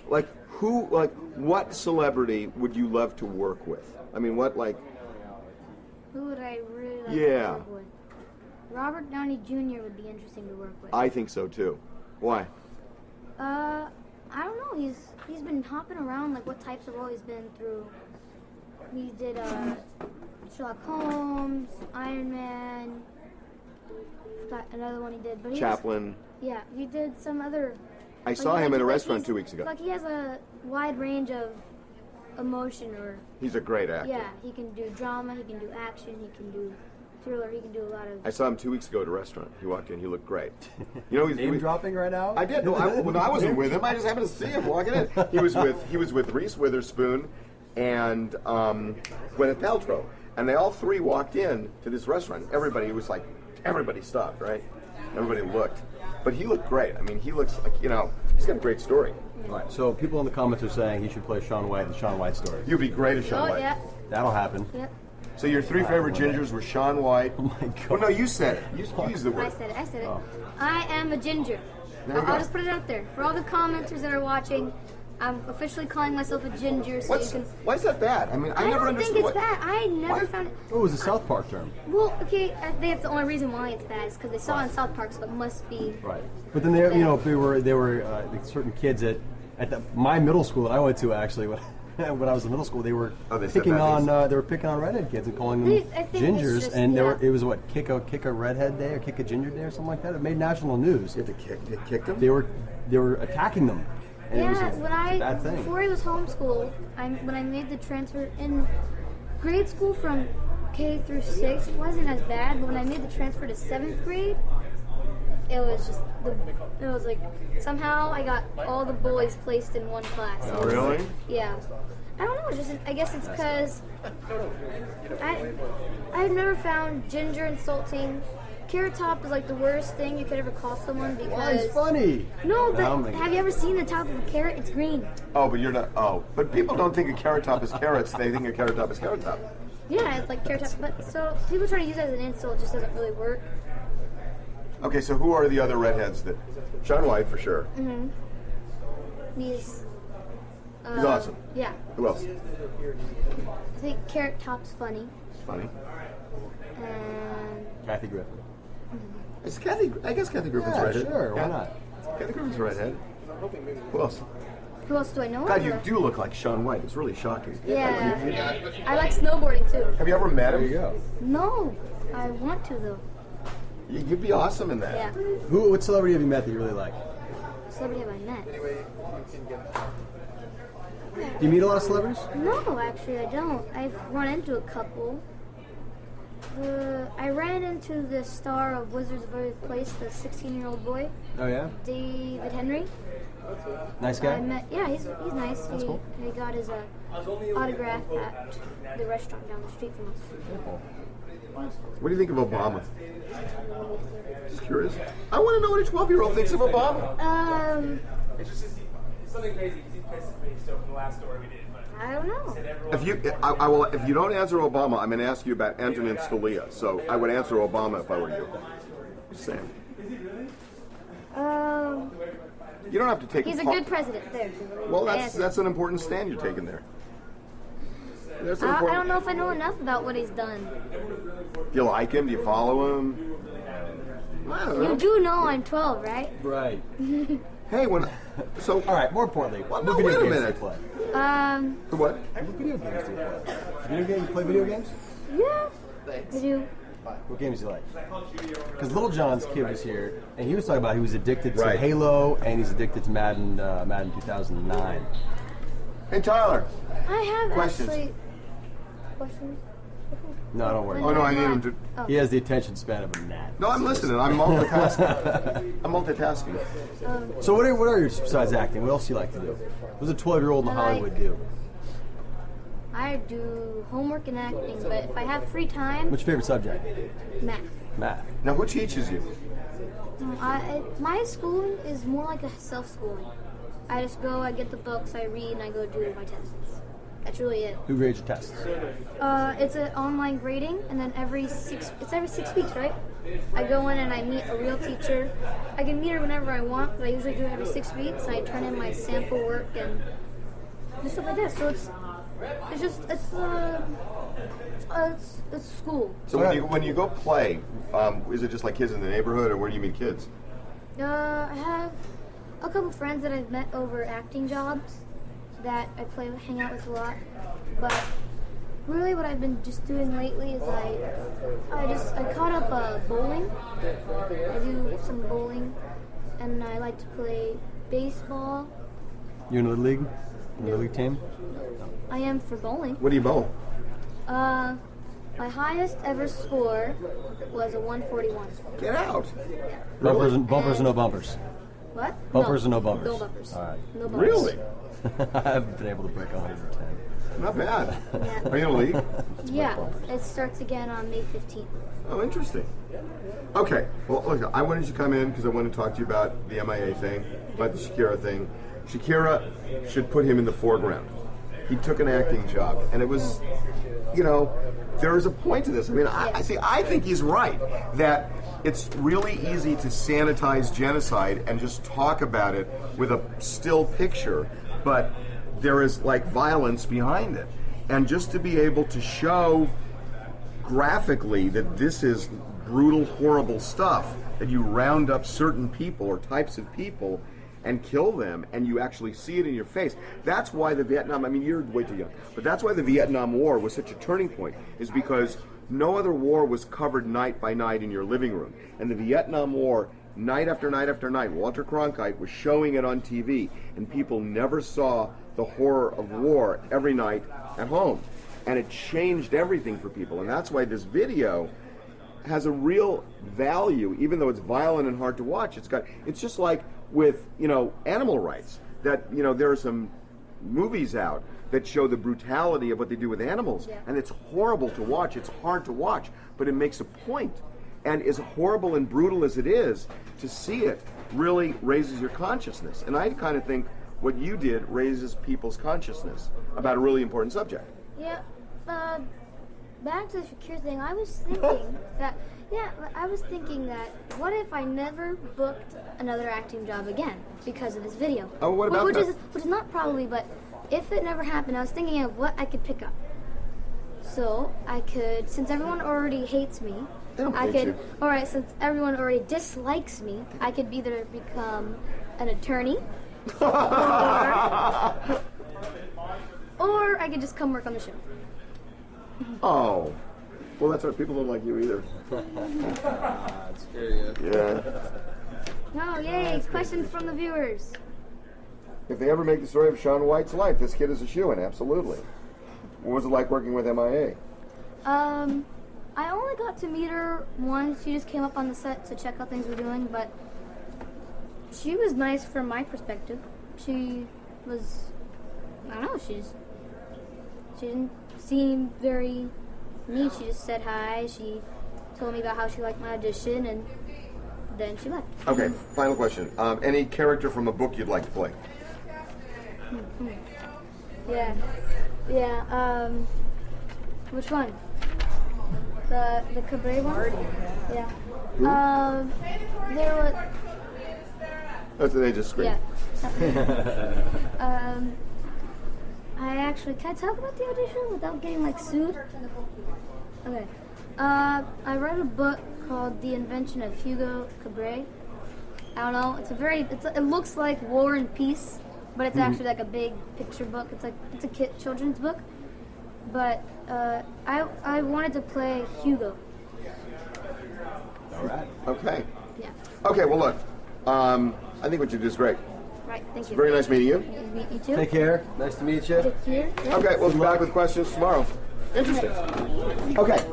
Like what celebrity would you love to work with? I mean, what like? Who would I really like Yeah. to work with? Robert Downey Jr. would be interesting to work with. I think so too. Why? I don't know. He's been hopping around. Like, what types of role he's been through. He did Sherlock Holmes, Iron Man. Forgot another one he did. But Chaplin. Yeah, he did some other. I saw him in a restaurant 2 weeks ago. Like, he has a wide range of emotion, or He's a great actor. yeah, he can do drama, he can do action, he can do thriller, he can do a lot of. I saw him 2 weeks ago at a restaurant. He walked in. He looked great. You know, Name dropping right now? I did. No, when I wasn't with him, I just happened to see him walking in. He was with Reese Witherspoon and Gwyneth Paltrow, and they all three walked in to this restaurant. Everybody stopped, right? Everybody looked, but he looked great. I mean, he looks like, you know, he's got a great story. Right. So people in the comments are saying he should play Shaun White in the Shaun White story. You'd be great as Shaun White. Yeah. That'll happen. Yep. So your three favorite gingers were Shaun White. Oh my God. Well, no, you said it. You used the word. I said it. Oh. I am a ginger. There you go. I'll just put it out there. For all the commenters that are watching, I'm officially calling myself a ginger, so you can... Why is that bad? I mean, I never don't think understood it's bad. I never found it... Oh, it was a South Park term. Well, okay, I think that's the only reason why it's bad is because they saw it in South Park, so it must be... Right. But then they were like certain kids at my middle school that I went to actually when I was in middle school, they were picking on redhead kids and calling them I think it's gingers, just- and yeah. it was what kick a redhead day or kick a ginger day or something like that. It made national news. You have to kick them? They were attacking them. And it was a bad thing. Before he was homeschooled, when I made the transfer in grade school from K through 6, it wasn't as bad, but when I made the transfer to 7th grade, it was like, somehow I got all the bullies placed in one class. Oh, really? Yeah. I don't know, I guess it's because I've never found ginger insulting. Carrot Top is like the worst thing you could ever call someone because... Why, it's funny. No, but have you ever seen the top of a carrot? It's green. Oh, but you're not... Oh, but people don't think a Carrot Top is carrots. They think a Carrot Top is Carrot Top. Yeah, it's like Carrot Top. But so people try to use it as an insult. It just doesn't really work. Okay, so who are the other redheads that... Shaun White, for sure. Mm-hmm. He's awesome. Yeah. Who else? I think Carrot Top's funny. Funny. And... Kathy Griffin. I guess Kathy Griffin's Yeah, redhead. sure. Why Yeah. not? Kathy Griffin's a redhead. Who else? Who else do I know? God, you do look like Shaun White. It's really shocking. Yeah. I like snowboarding too. Have you ever met There him? you go. No. I want to though. You'd be awesome in that. Yeah. What celebrity have you met that you really like? Celebrity have I met? Do you meet a lot of celebrities? No, actually I don't. I've run into a couple. I ran into the star of Wizards of Waverly Place, the 16-year-old boy, Oh yeah. David Henry. Nice guy. I met. Yeah, he's nice. That's cool. He got his autograph at the restaurant down the street from us. What do you think of Obama? Just curious. I want to know what a 12-year-old thinks of Obama. It's just something crazy because he's pissed at me still from the last story we did. But I don't know. said everyone. If you don't answer Obama, I'm going to ask you about Antonin Scalia. So I would answer Obama if I were you. Just saying. You don't have to take. He's a good president. There. Well, I that's answered. an important stand you're taking there. That's I important. don't know if I know enough about what he's done. Do you like him? Do you follow him? I don't know. You do know I'm 12, right? Right. Hey, all right. More importantly, Well, what no, video wait a games minute. do you play? What? What video games do you play? You play video games? Yeah. I do. What games do you like? Because Little John's kid was here, and he was talking about he was addicted to Right. Halo, and he's addicted to Madden 2009. Hey, Tyler. I have Questions? actually. Questions? No, don't worry. Oh no, I need him to. Oh. He has the attention span of a gnat. No, I'm listening. I'm multitasking. I'm multitasking. So what are your, besides acting, what else do you like to do? What does a 12-year-old in I Hollywood like- do? I do homework and acting, but if I have free time, What's your favorite subject? math. Math. Now, who teaches you? My schooling is more like a self-schooling. I just go, I get the books, I read, and I go do my tests. That's really it. Who grades your tests? It's an online grading, and then every 6 weeks, right? I go in and I meet a real teacher. I can meet her whenever I want, but I usually do it every 6 weeks. And I turn in my sample work and do stuff like this. So it's school. So when you go play, is it just like kids in the neighborhood, or where do you meet kids? I have a couple friends that I've met over acting jobs that I hang out with a lot. But really, what I've been just doing lately is I caught up bowling. I do some bowling, and I like to play baseball. You in the league? In the league team? I am for bowling. What do you bowl? My highest ever score was a 141. Get out. Bumpers and no bumpers. What? Bumpers and no bumpers. No bumpers. All right. No bumpers. Really? I haven't been able to break 110. Not bad. Yeah. Are you in a league? Yeah. It starts again on May 15th. Oh, interesting. Okay. Well, look, I wanted you to come in because I want to talk to you about the MIA thing, about the Shakira thing. Shakira should put him in the foreground. He took an acting job, and it was, there is a point to this. I mean, I think he's right that it's really easy to sanitize genocide and just talk about it with a still picture, but there is like violence behind it. And just to be able to show graphically that this is brutal, horrible stuff, that you round up certain people or types of people and kill them, and you actually see it in your face. That's why the Vietnam, you're way too young, but that's why the Vietnam War was such a turning point, is because no other war was covered night by night in your living room. And the Vietnam War, night after night after night, Walter Cronkite was showing it on TV, and people never saw the horror of war every night at home. And it changed everything for people, and that's why this video has a real value, even though it's violent and hard to watch. It's just like with animal rights, that there are some movies out that show the brutality of what they do with animals, and it's horrible to watch. It's hard to watch, but it makes a point. And as horrible and brutal as it is, to see it really raises your consciousness. And I kind of think what you did raises people's consciousness about a really important subject. Yeah. Back to the Shakira thing, I was thinking that what if I never booked another acting job again because of this video? Oh, what about that? Which is not probably, but if it never happened, I was thinking of what I could pick up. So I could, since everyone already hates me, alright, since everyone already dislikes me, I could either become an attorney, or I could just come work on the show. Oh. Well, that's right. People don't like you either. That's curious. Yeah. Oh, yay. Questions from the viewers. If they ever make the story of Shaun White's life, this kid is a shoo-in, absolutely. What was it like working with MIA? I only got to meet her once. She just came up on the set to check how things were doing, but she was nice from my perspective. She was, I don't know, she didn't seem very mean. She just said hi. She told me about how she liked my audition, and then she left. Okay, final question. Any character from a book you'd like to play? Yeah. Which one? The Cabaret one? Yeah. There was. That's what they just screamed. Yeah. Can I talk about the audition without getting sued? Okay. I read a book called The Invention of Hugo Cabret. I don't know. It looks like War and Peace, but it's actually like a big picture book. It's a children's book. But I wanted to play Hugo. All right. Okay. Yeah. Okay, well look, I think what you did is great. Right, thank you. Very nice meeting you. Nice to meet you too. Take care. Nice to meet you. Take care. Yeah. Okay, we'll be back with questions tomorrow. Interesting. Okay.